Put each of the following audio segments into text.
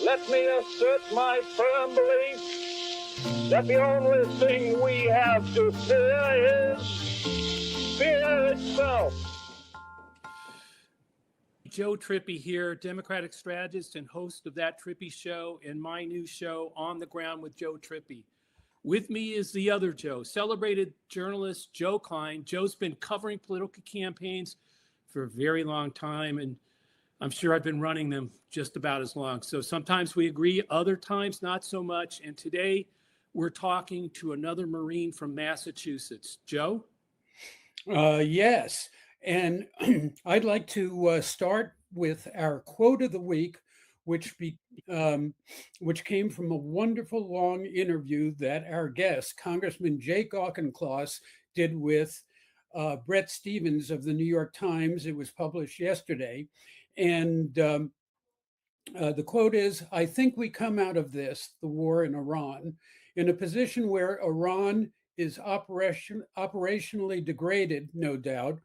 let me assert my firm belief that the only thing we have to fear is fear itself. Joe Trippi here, Democratic strategist and host of That Trippi Show and my new show, On the Ground with Joe Trippi. With me is the other Joe, celebrated journalist Joe Klein. Joe's been covering political campaigns for a very long time, and I'm sure I've been running them just about as long. So sometimes we agree, other times not so much. And today we're talking to another Marine from Massachusetts. Joe? Yes. And I'd like to start with our quote of the week, which came from a wonderful long interview that our guest, Congressman Jake Auchincloss, did with Bret Stephens of the New York Times. It was published yesterday. And the quote is, "I think we come out of this, the war in Iran, in a position where Iran is operationally degraded, no doubt,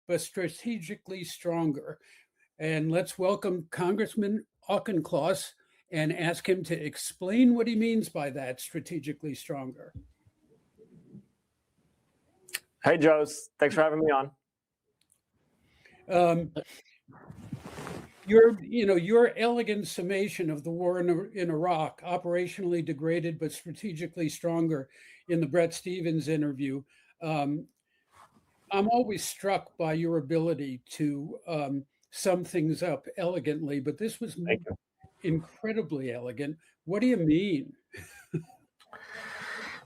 but strategically stronger." And let's welcome Congressman Auchincloss and ask him to explain what he means by that, strategically stronger. Hey, Joe. Thanks for having me on. Your elegant summation of the war in Iraq, operationally degraded but strategically stronger, in the Bret Stephens interview. I'm always struck by your ability to sum things up elegantly, but this was incredibly elegant. What do you mean?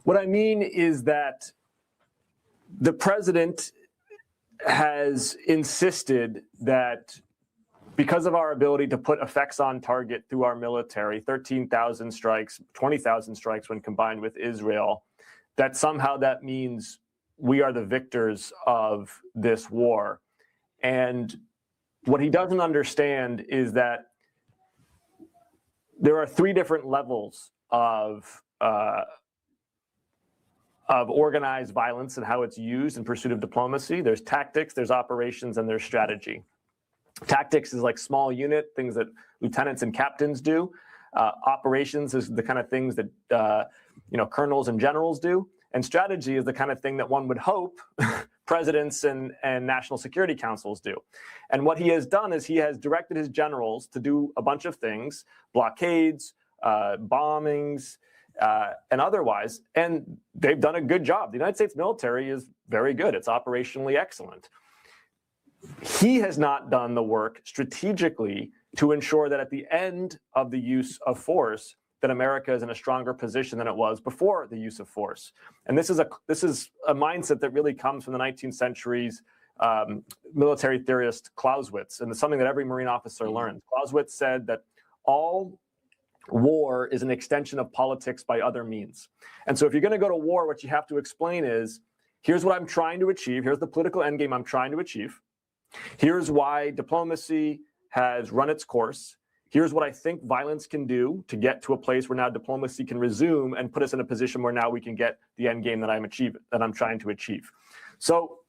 What I mean is that the president has insisted that because of our ability to put effects on target through our military, 13,000 strikes, 20,000 strikes when combined with Israel, that somehow that means we are the victors of this war. And what he doesn't understand is that there are three different levels of organized violence and how it's used in pursuit of diplomacy. There's tactics, there's operations, and there's strategy. Tactics is like small unit, things that lieutenants and captains do. Operations is the kind of things that colonels and generals do. And strategy is the kind of thing that one would hope presidents and national security councils do. And what he has done is he has directed his generals to do a bunch of things, blockades, bombings, and otherwise. And they've done a good job. The United States military is very good. It's operationally excellent. He has not done the work strategically to ensure that at the end of the use of force, that America is in a stronger position than it was before the use of force. And this is a mindset that really comes from the 19th century's military theorist Clausewitz, and it's something that every Marine officer learns. Clausewitz said that all war is an extension of politics by other means. And so if you're going to go to war, what you have to explain is, here's what I'm trying to achieve. Here's the political endgame I'm trying to achieve. Here's why diplomacy has run its course. Here's what I think violence can do to get to a place where now diplomacy can resume and put us in a position where now we can get the end game that I'm trying to achieve. So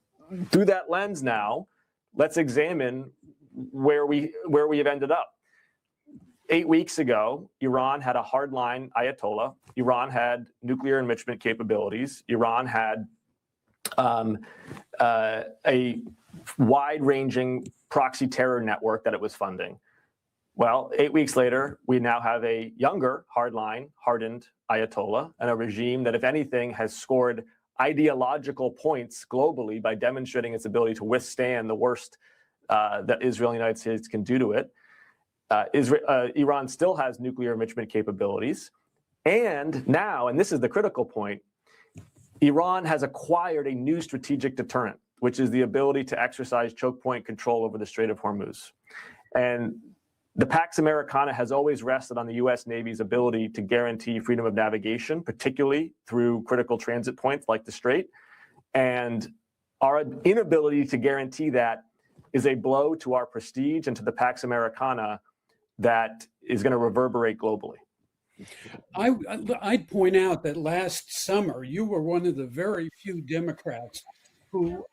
through that lens now, let's examine where we have ended up. 8 weeks ago, Iran had a hardline Ayatollah. Iran had nuclear enrichment capabilities. Iran had a wide-ranging proxy terror network that it was funding. Well, 8 weeks later, we now have a younger, hardline, hardened Ayatollah, and a regime that, if anything, has scored ideological points globally by demonstrating its ability to withstand the worst that Israel and the United States can do to it. Iran still has nuclear enrichment capabilities. And now, and this is the critical point, Iran has acquired a new strategic deterrent, which is the ability to exercise choke point control over the Strait of Hormuz. And the Pax Americana has always rested on the U.S. Navy's ability to guarantee freedom of navigation, particularly through critical transit points like the Strait. And our inability to guarantee that is a blow to our prestige and to the Pax Americana that is going to reverberate globally. I'd point out that last summer, you were one of the very few Democrats who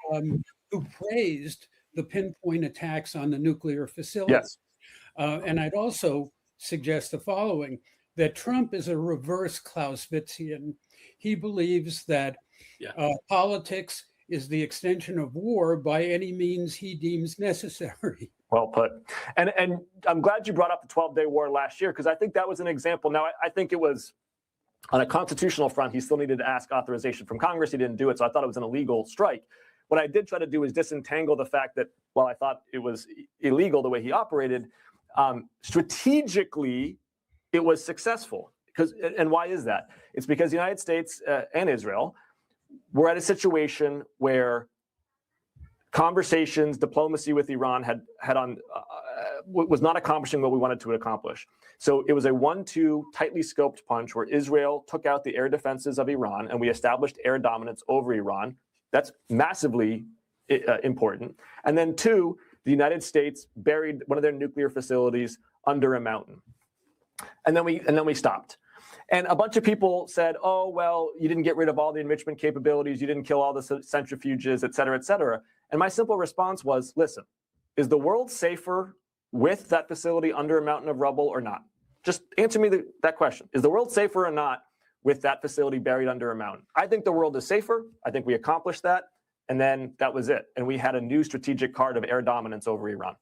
praised the pinpoint attacks on the nuclear facility. Yes. And I'd also suggests the following, that Trump is a reverse Clausewitzian. He believes that politics is the extension of war by any means he deems necessary. Well put. And I'm glad you brought up the 12-day war last year, because I think that was an example. Now, I think it was on a constitutional front, he still needed to ask authorization from Congress. He didn't do it, so I thought it was an illegal strike. What I did try to do is disentangle the fact that, while I thought it was illegal the way he operated, strategically, it was successful. And why is that? It's because the United States and Israel were at a situation where conversations, diplomacy with Iran was not accomplishing what we wanted to accomplish. So it was a 1-2 tightly scoped punch where Israel took out the air defenses of Iran and we established air dominance over Iran. That's massively important. And then 2, the United States buried one of their nuclear facilities under a mountain. And then we stopped. And a bunch of people said, oh, well, you didn't get rid of all the enrichment capabilities. You didn't kill all the centrifuges, et cetera, et cetera. And my simple response was, listen, is the world safer with that facility under a mountain of rubble or not? Just answer me that question. Is the world safer or not with that facility buried under a mountain? I think the world is safer. I think we accomplished that. And then that was it. And we had a new strategic card of air dominance over Iran.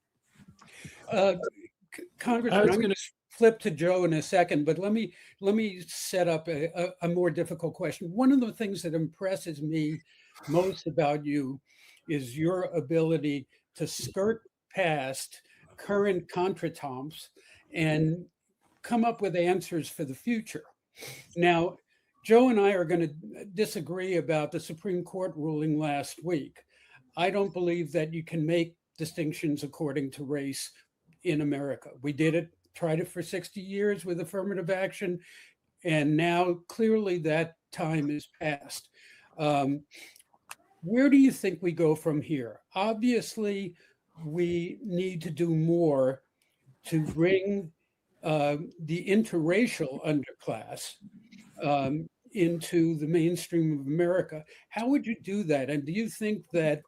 Congressman, I'm going to flip to Joe in a second, but let me set up a more difficult question. One of the things that impresses me most about you is your ability to skirt past current contretemps and come up with answers for the future. Now, Joe and I are going to disagree about the Supreme Court ruling last week. I don't believe that you can make distinctions according to race in America. We tried it for 60 years with affirmative action, and now clearly that time is past. Where do you think we go from here? Obviously, we need to do more to bring the interracial underclass into the mainstream of America. How would you do that? And do you think that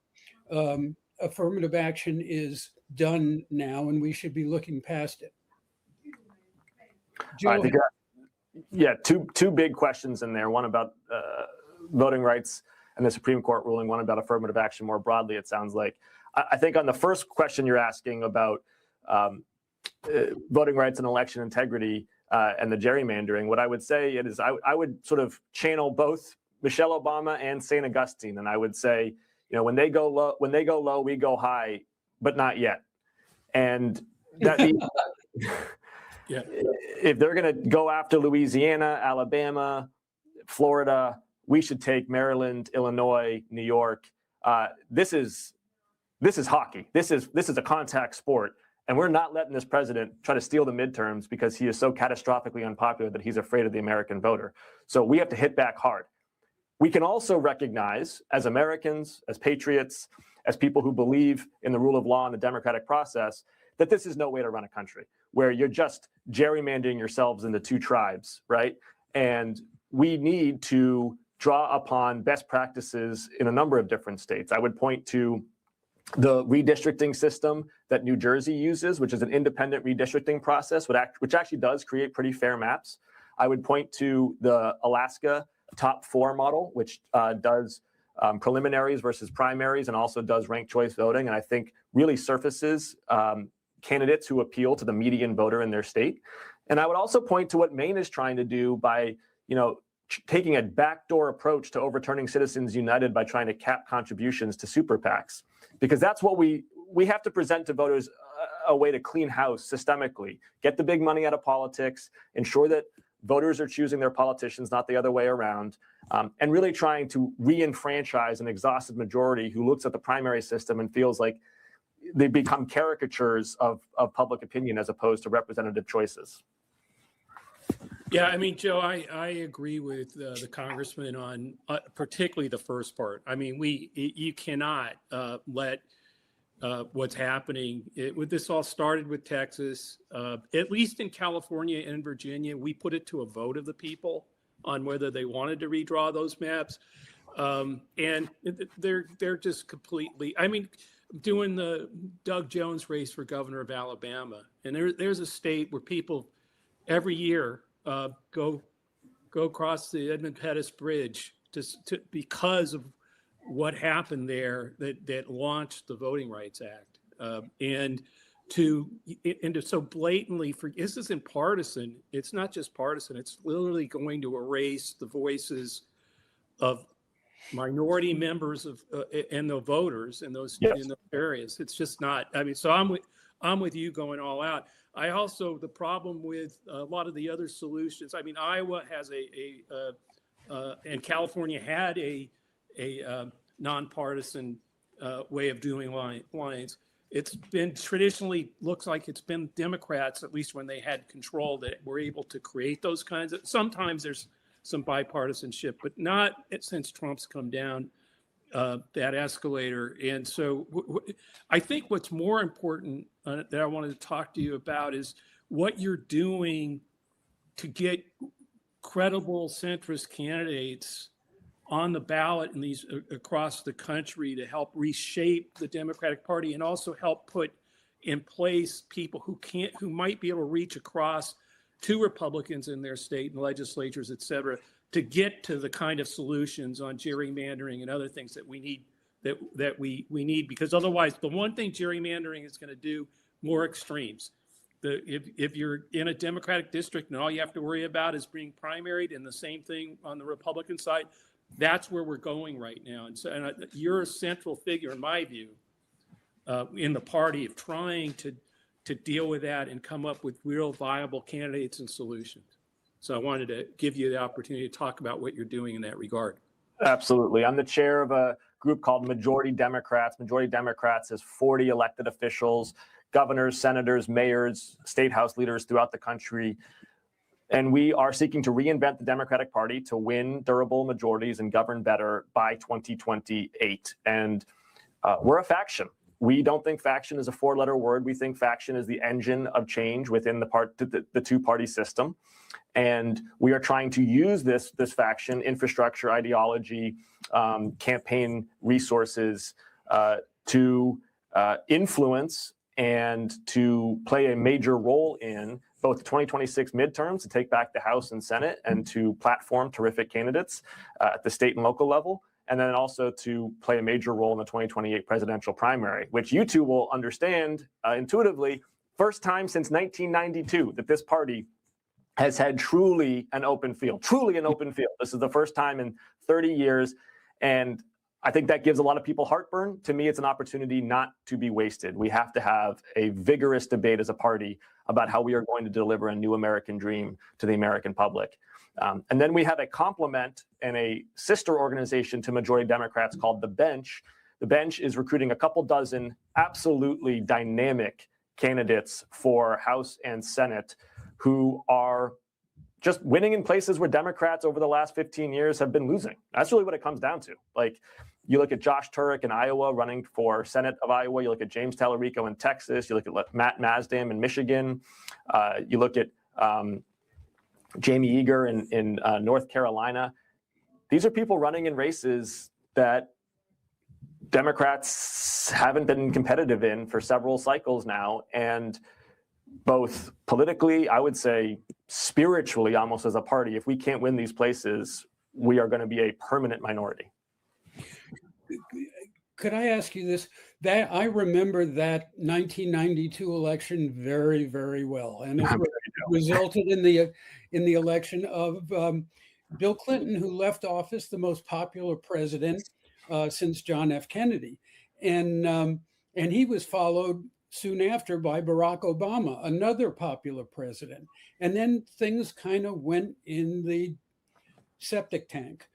affirmative action is done now and we should be looking past it? Joe, I think, two big questions in there. One about voting rights and the Supreme Court ruling, one about affirmative action more broadly, it sounds like. I think on the first question you're asking about voting rights and election integrity and the gerrymandering, what I would say is I would sort of channel both Michelle Obama and St. Augustine. And I would say, when they go low, we go high, but not yet. And that means if they're going to go after Louisiana, Alabama, Florida, we should take Maryland, Illinois, New York. This is hockey. This is a contact sport. And we're not letting this president try to steal the midterms because he is so catastrophically unpopular that he's afraid of the American voter. So we have to hit back hard. We can also recognize, as Americans, as patriots, as people who believe in the rule of law and the democratic process, that this is no way to run a country, where you're just gerrymandering yourselves into 2 tribes, right? And we need to draw upon best practices in a number of different states. I would point to the redistricting system that New Jersey uses, which is an independent redistricting process, which actually does create pretty fair maps. I would point to the Alaska top 4 model, which does preliminaries versus primaries and also does ranked choice voting, and I think really surfaces candidates who appeal to the median voter in their state. And I would also point to what Maine is trying to do by, taking a backdoor approach to overturning Citizens United by trying to cap contributions to super PACs, because that's what we have to present to voters a way to clean house systemically, get the big money out of politics, ensure that voters are choosing their politicians, not the other way around, and really trying to re-enfranchise an exhausted majority who looks at the primary system and feels like they become caricatures of public opinion as opposed to representative choices. Yeah, I mean, Joe, I agree with the congressman on particularly the first part. I mean, you cannot let what's happening. This all started with Texas. At least in California and Virginia, we put it to a vote of the people on whether they wanted to redraw those maps. And they're just completely, I mean, doing the Doug Jones race for governor of Alabama. And there's a state where people every year go across the Edmund Pettus Bridge because of what happened there that launched the Voting Rights Act, and to so blatantly this isn't partisan. It's not just partisan. It's literally going to erase the voices of minority members of and the voters in those in those areas. It's just not. I mean, so I'm with you going all out. I also, the problem with a lot of the other solutions. I mean, Iowa has and California had a nonpartisan way of doing lines. It's been traditionally, looks like it's been Democrats, at least when they had control, that were able to create those kinds of, sometimes there's some bipartisanship, but not since Trump's come down that escalator. And so I think what's more important that I wanted to talk to you about is what you're doing to get credible centrist candidates on the ballot in these across the country to help reshape the Democratic Party and also help put in place people who might be able to reach across to Republicans in their state and legislatures, et cetera, to get to the kind of solutions on gerrymandering and other things that we need, that we need, because otherwise the one thing gerrymandering is going to do, more extremes. If you're in a Democratic district and all you have to worry about is being primaried, and the same thing on the Republican side, that's where we're going right now. And so you're a central figure, in my view, in the party of trying to deal with that and come up with real viable candidates and solutions. So I wanted to give you the opportunity to talk about what you're doing in that regard. Absolutely. I'm the chair of a group called Majority Democrats. Majority Democrats has 40 elected officials, governors, senators, mayors, state house leaders throughout the country. And we are seeking to reinvent the Democratic Party to win durable majorities and govern better by 2028. And we're a faction. We don't think faction is a four-letter word. We think faction is the engine of change within the two-party system. And we are trying to use this faction, infrastructure, ideology, campaign resources to influence and to play a major role in both the 2026 midterms, to take back the House and Senate, and to platform terrific candidates at the state and local level, and then also to play a major role in the 2028 presidential primary, which you two will understand intuitively, first time since 1992 that this party has had truly an open field. This is the first time in 30 years, and I think that gives a lot of people heartburn. To me, it's an opportunity not to be wasted. We have to have a vigorous debate as a party about how we are going to deliver a new American dream to the American public. And then we have a complement and a sister organization to Majority Democrats called The Bench. The Bench is recruiting a couple dozen absolutely dynamic candidates for House and Senate who are just winning in places where Democrats over the last 15 years have been losing. That's really what it comes down to. Like, you look at Josh Turek in Iowa running for Senate of Iowa. You look at James Tallarico in Texas. You look at Matt Mazdam in Michigan. You look at Jamie Eager in North Carolina. These are people running in races that Democrats haven't been competitive in for several cycles now. And both politically, I would say spiritually, almost as a party, if we can't win these places, we are going to be a permanent minority. Could I ask you this? That I remember that 1992 election very, very well, and it resulted in the election of Bill Clinton, who left office, the most popular president since John F. Kennedy, and he was followed soon after by Barack Obama, another popular president, and then things kind of went in the septic tank.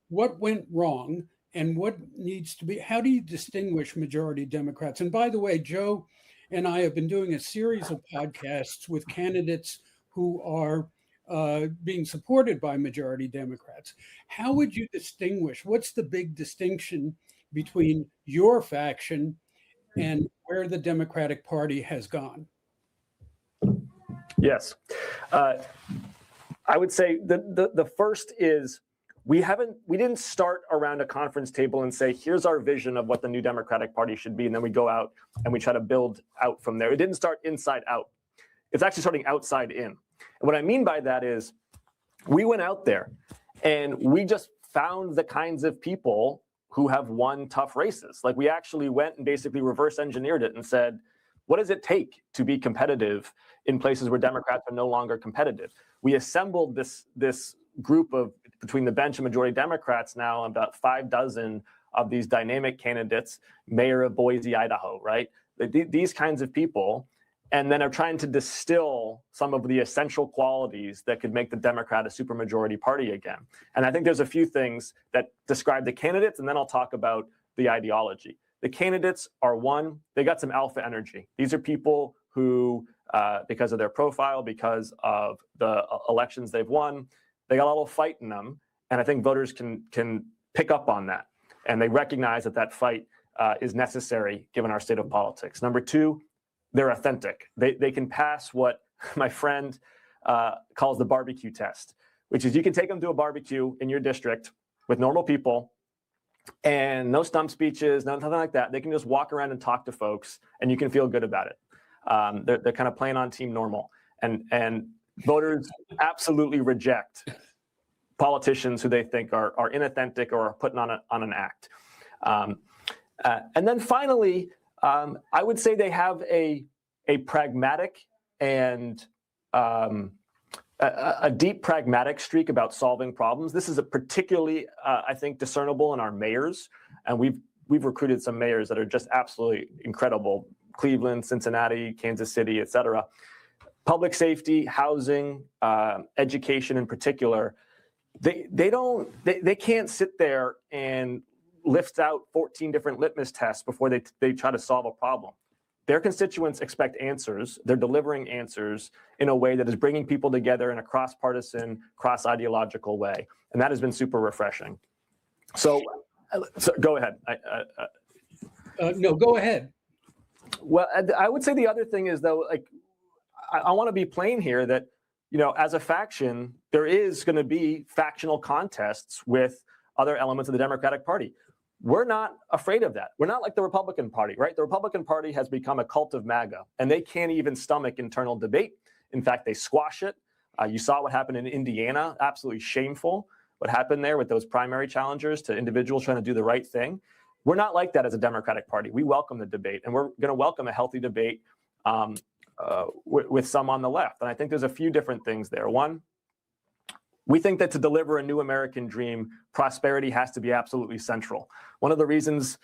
What went wrong? And what needs to be, how do you distinguish Majority Democrats? And by the way, Joe and I have been doing a series of podcasts with candidates who are being supported by Majority Democrats. How would you distinguish, what's the big distinction between your faction and where the Democratic Party has gone? Yes. I would say the first is, we didn't start around a conference table and say, here's our vision of what the new Democratic Party should be. And then we go out and we try to build out from there. It didn't start inside out. It's actually starting outside in. And what I mean by that is we went out there and we just found the kinds of people who have won tough races. Like we actually went and basically reverse engineered it and said, what does it take to be competitive in places where Democrats are no longer competitive? We assembled this group of, between the bench and majority Democrats now, about 6 of these dynamic candidates, mayor of Boise, Idaho, right? These kinds of people, and then are trying to distill some of the essential qualities that could make the Democrat a supermajority party again. And I think there's a few things that describe the candidates, and then I'll talk about the ideology. The candidates are, one, they got some alpha energy. These are people who, because of their profile, because of the elections they've won, they got a little fight in them. And I think voters can pick up on that. And they recognize that that fight is necessary given our state of politics. Number two, they're authentic. They can pass what my friend calls the barbecue test, which is you can take them to a barbecue in your district with normal people and no stump speeches, nothing like that. They can just walk around and talk to folks and you can feel good about it. They're kind of playing on team normal. And voters absolutely reject politicians who they think are inauthentic or are putting on an act. And then finally, I would say they have a pragmatic and a deep pragmatic streak about solving problems. This is a particularly, I think, discernible in our mayors, and we've recruited some mayors that are just absolutely incredible: Cleveland, Cincinnati, Kansas City, et cetera. Public safety, housing, education in particular. They can't sit there and lift out 14 different litmus tests before they try to solve a problem. Their constituents expect answers. They're delivering answers in a way that is bringing people together in a cross-partisan, cross-ideological way. And that has been super refreshing. So go ahead. No, go ahead. Well, I would say the other thing is, though, like, I want to be plain here that, you know, as a faction, there is going to be factional contests with other elements of the Democratic Party. We're not afraid of that. We're not like the Republican Party, right? The Republican Party has become a cult of MAGA, and they can't even stomach internal debate. In fact, they squash it. You saw what happened in Indiana, absolutely shameful, what happened there with those primary challengers to individuals trying to do the right thing. We're not like that as a Democratic Party. We welcome the debate, and we're going to welcome a healthy debate with some on the left. And I think there's a few different things there. One, we think that to deliver a new American dream, prosperity has to be absolutely central. One of the reasons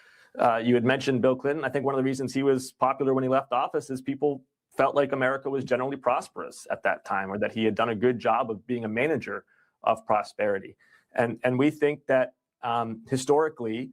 you had mentioned Bill Clinton, I think one of the reasons he was popular when he left office is people felt like America was generally prosperous at that time, or that he had done a good job of being a manager of prosperity. And we think that historically,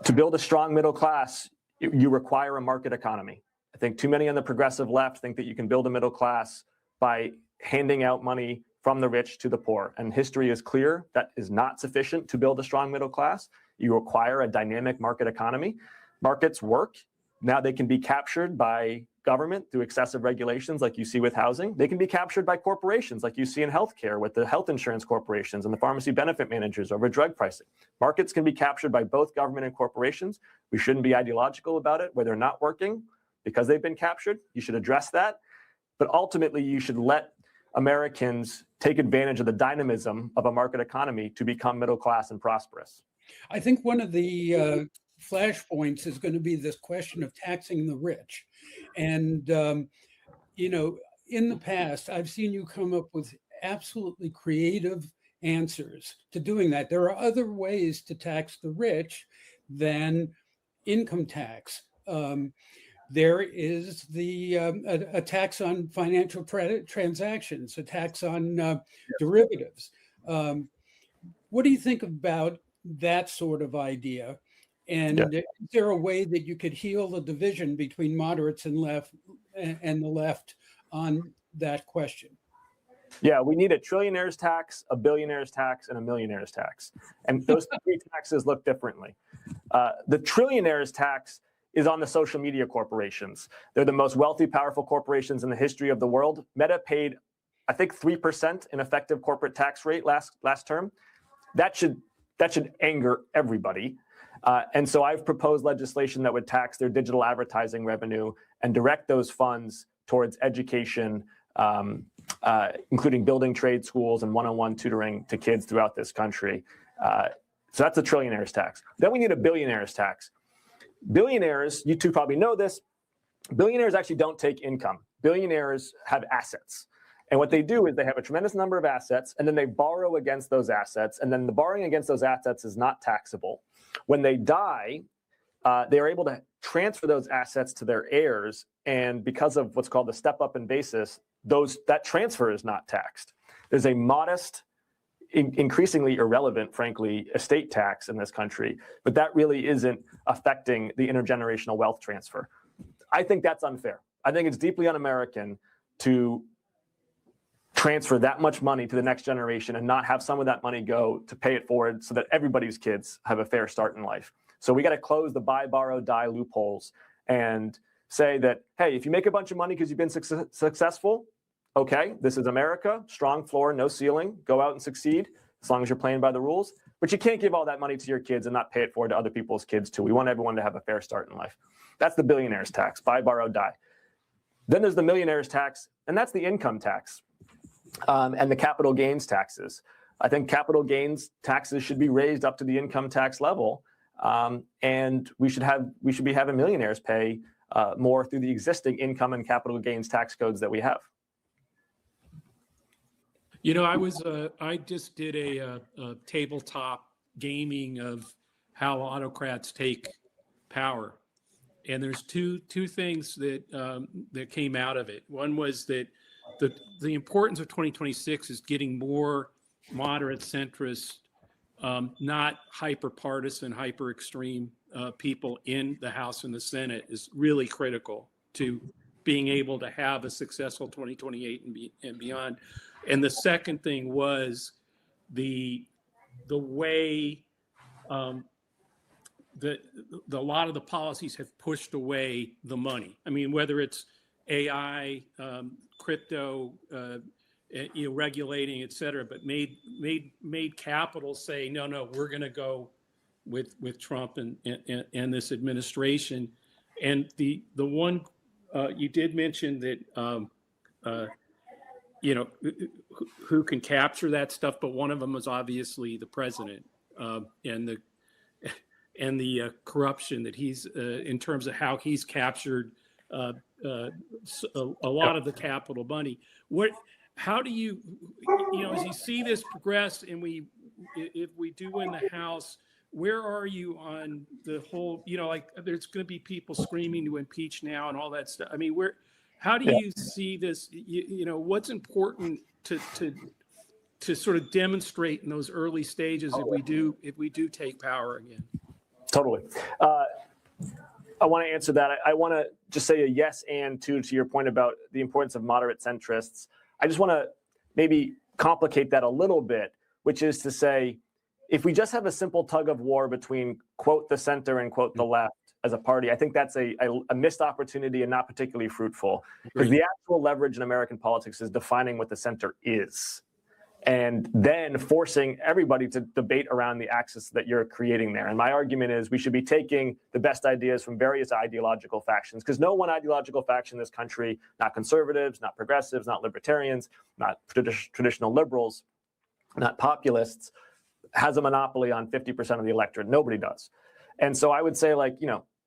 to build a strong middle class, you require a market economy. I think too many on the progressive left think that you can build a middle class by handing out money from the rich to the poor. And history is clear that is not sufficient to build a strong middle class. You require a dynamic market economy. Markets work. Now they can be captured by government through excessive regulations like you see with housing. They can be captured by corporations like you see in healthcare with the health insurance corporations and the pharmacy benefit managers over drug pricing. Markets can be captured by both government and corporations. We shouldn't be ideological about it where they're not working because they've been captured. You should address that. But ultimately, you should let Americans take advantage of the dynamism of a market economy to become middle class and prosperous. I think one of the flashpoints is going to be this question of taxing the rich. And, you know, in the past, I've seen you come up with absolutely creative answers to doing that. There are other ways to tax the rich than income tax. There is a tax on financial transactions, a tax on derivatives. What do you think about that sort of idea? And is there a way that you could heal the division between moderates and the left on that question? Yeah, we need a trillionaire's tax, a billionaire's tax, and a millionaire's tax. And those three taxes look differently. The trillionaire's tax is on the social media corporations. They're the most wealthy, powerful corporations in the history of the world. Meta paid, I think, 3% in effective corporate tax rate last term. That should anger everybody. And so I've proposed legislation that would tax their digital advertising revenue and direct those funds towards education including building trade schools and one-on-one tutoring to kids throughout this country. So that's a trillionaire's tax. Then we need a billionaire's tax. Billionaires, you two probably know this, billionaires actually don't take income. Billionaires have assets. And what they do is they have a tremendous number of assets, and then they borrow against those assets, and then the borrowing against those assets is not taxable. When they die, they are able to transfer those assets to their heirs, and because of what's called the step-up in basis, that transfer is not taxed. There's a modest, increasingly irrelevant, frankly, estate tax in this country, but that really isn't affecting the intergenerational wealth transfer. I think that's unfair. I think it's deeply un-American to transfer that much money to the next generation and not have some of that money go to pay it forward so that everybody's kids have a fair start in life. So we got to close the buy, borrow, die loopholes and say that, hey, if you make a bunch of money because you've been successful, okay, this is America, strong floor, no ceiling, go out and succeed as long as you're playing by the rules. But you can't give all that money to your kids and not pay it forward to other people's kids too. We want everyone to have a fair start in life. That's the billionaire's tax, buy, borrow, die. Then there's the millionaire's tax, and that's the income tax. And the capital gains taxes. I think capital gains taxes should be raised up to the income tax level, and we should be having millionaires pay more through the existing income and capital gains tax codes that we have. You know, I just did a tabletop gaming of how autocrats take power, and there's two things that came out of it. One was that the importance of 2026 is getting more moderate centrist, not hyper partisan, hyper extreme people in the House and the Senate is really critical to being able to have a successful 2028 and beyond. And the second thing was the way that a lot of the policies have pushed away the money. I mean, whether it's AI, crypto, regulating, et cetera, but made capital say, no, we're going to go with Trump and this administration. And the one you did mention that who can capture that stuff, but one of them was obviously the president and the corruption that he's in terms of how he's captured a lot of the capital money. How do you as you see this progress and if we do win the House, where are you on the whole, like there's going to be people screaming to impeach now and all that stuff. I mean, how do you see this, what's important to sort of demonstrate in those early stages if we do take power again? Totally. I want to answer that. I want to just say a yes and to your point about the importance of moderate centrists. I just want to maybe complicate that a little bit, which is to say, if we just have a simple tug of war between, quote, the center and, quote, the left as a party, I think that's a missed opportunity and not particularly fruitful. Because the actual leverage in American politics is defining what the center is, and then forcing everybody to debate around the axis that you're creating there. And my argument is we should be taking the best ideas from various ideological factions, because no one ideological faction in this country, not conservatives, not progressives, not libertarians, not traditional liberals, not populists, has a monopoly on 50% of the electorate. Nobody does. And so I would say,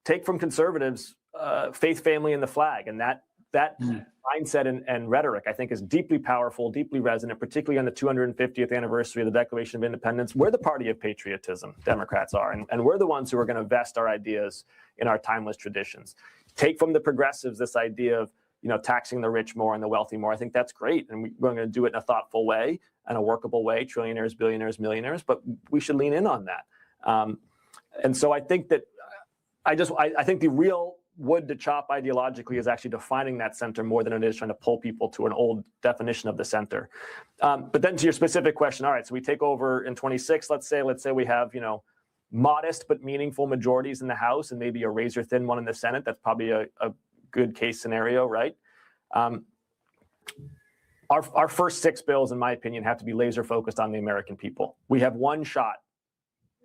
take from conservatives faith, family, and the flag. And that mindset and rhetoric, I think, is deeply powerful, deeply resonant, particularly on the 250th anniversary of the Declaration of Independence. We're the party of patriotism, Democrats are, and we're the ones who are going to vest our ideas in our timeless traditions. Take from the progressives this idea of taxing the rich more and the wealthy more. I think that's great, and we're going to do it in a thoughtful way and a workable way, trillionaires, billionaires, millionaires, but we should lean in on that. And so I think that I think the real wood to chop ideologically is actually defining that center more than it is trying to pull people to an old definition of the center. But then to your specific question, all right, so we take over in 26, let's say we have, modest but meaningful majorities in the House and maybe a razor thin one in the Senate. That's probably a good case scenario, right? Our first 6 bills, in my opinion, have to be laser focused on the American people. We have one shot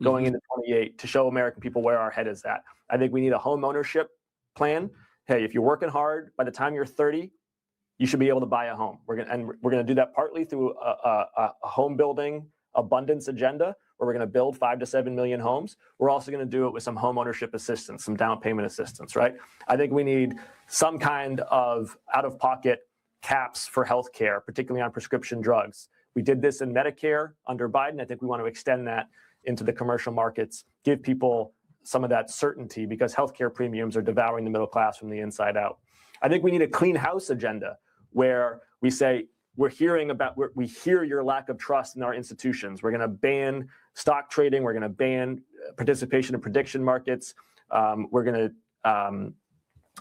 going into 28 to show American people where our head is at. I think we need a home ownership plan. Hey, if you're working hard, by the time you're 30, you should be able to buy a home. We're going to do that partly through a home building abundance agenda, where we're going to build 5 to 7 million homes. We're also going to do it with some home ownership assistance, some down payment assistance, right? I think we need some kind of out-of-pocket caps for healthcare, particularly on prescription drugs. We did this in Medicare under Biden. I think we want to extend that into the commercial markets, give people some of that certainty, because healthcare premiums are devouring the middle class from the inside out. I think we need a clean house agenda, where we say, we hear your lack of trust in our institutions. We're going to ban stock trading. We're going to ban participation in prediction markets. We're going to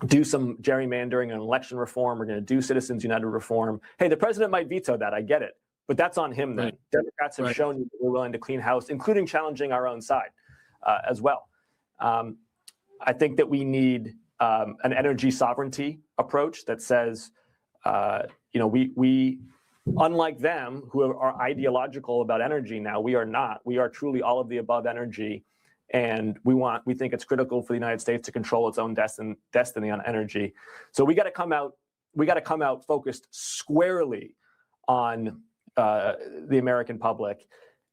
do some gerrymandering and election reform. We're going to do Citizens United reform. Hey, the president might veto that. I get it. But that's on him then. Right. Democrats have shown that we're willing to clean house, including challenging our own side as well. I think that we need an energy sovereignty approach that says, we unlike them, who are ideological about energy now, we are not. We are truly all of the above energy, and we think it's critical for the United States to control its own destiny on energy. So we got to come out focused squarely on the American public,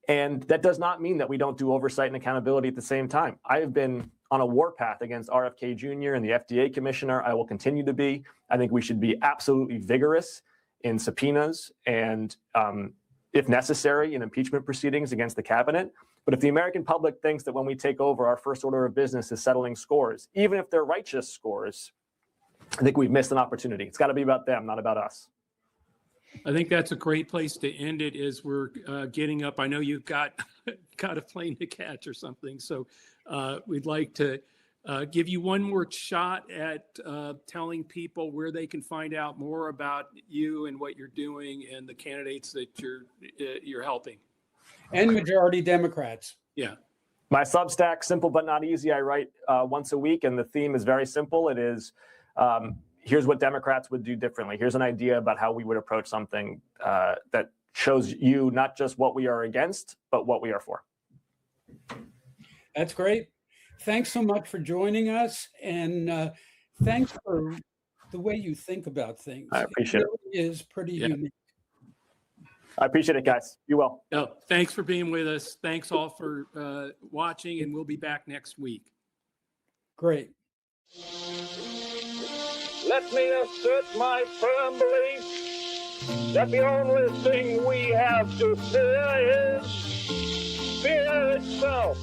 and that does not mean that we don't do oversight and accountability at the same time. I have been on a warpath against RFK Jr. and the FDA commissioner. I will continue to be. I think we should be absolutely vigorous in subpoenas and, if necessary, in impeachment proceedings against the cabinet. But if the American public thinks that when we take over, our first order of business is settling scores, even if they're righteous scores, I think we've missed an opportunity. It's got to be about them, not about us. I think that's a great place to end it as we're getting up. I know you've got a plane to catch or something. So we'd like to give you one more shot at telling people where they can find out more about you and what you're doing and the candidates that you're helping. And majority Democrats. Yeah. My Substack, Simple But Not Easy, I write once a week, and the theme is very simple. It is, here's what Democrats would do differently. Here's an idea about how we would approach something that shows you not just what we are against, but what we are for. That's great. Thanks so much for joining us, and thanks for the way you think about things. I appreciate it. It is pretty unique. I appreciate it, guys. Be well. Oh, thanks for being with us. Thanks all for watching, and we'll be back next week. Great. Let me assert my firm belief that the only thing we have to fear is fear itself.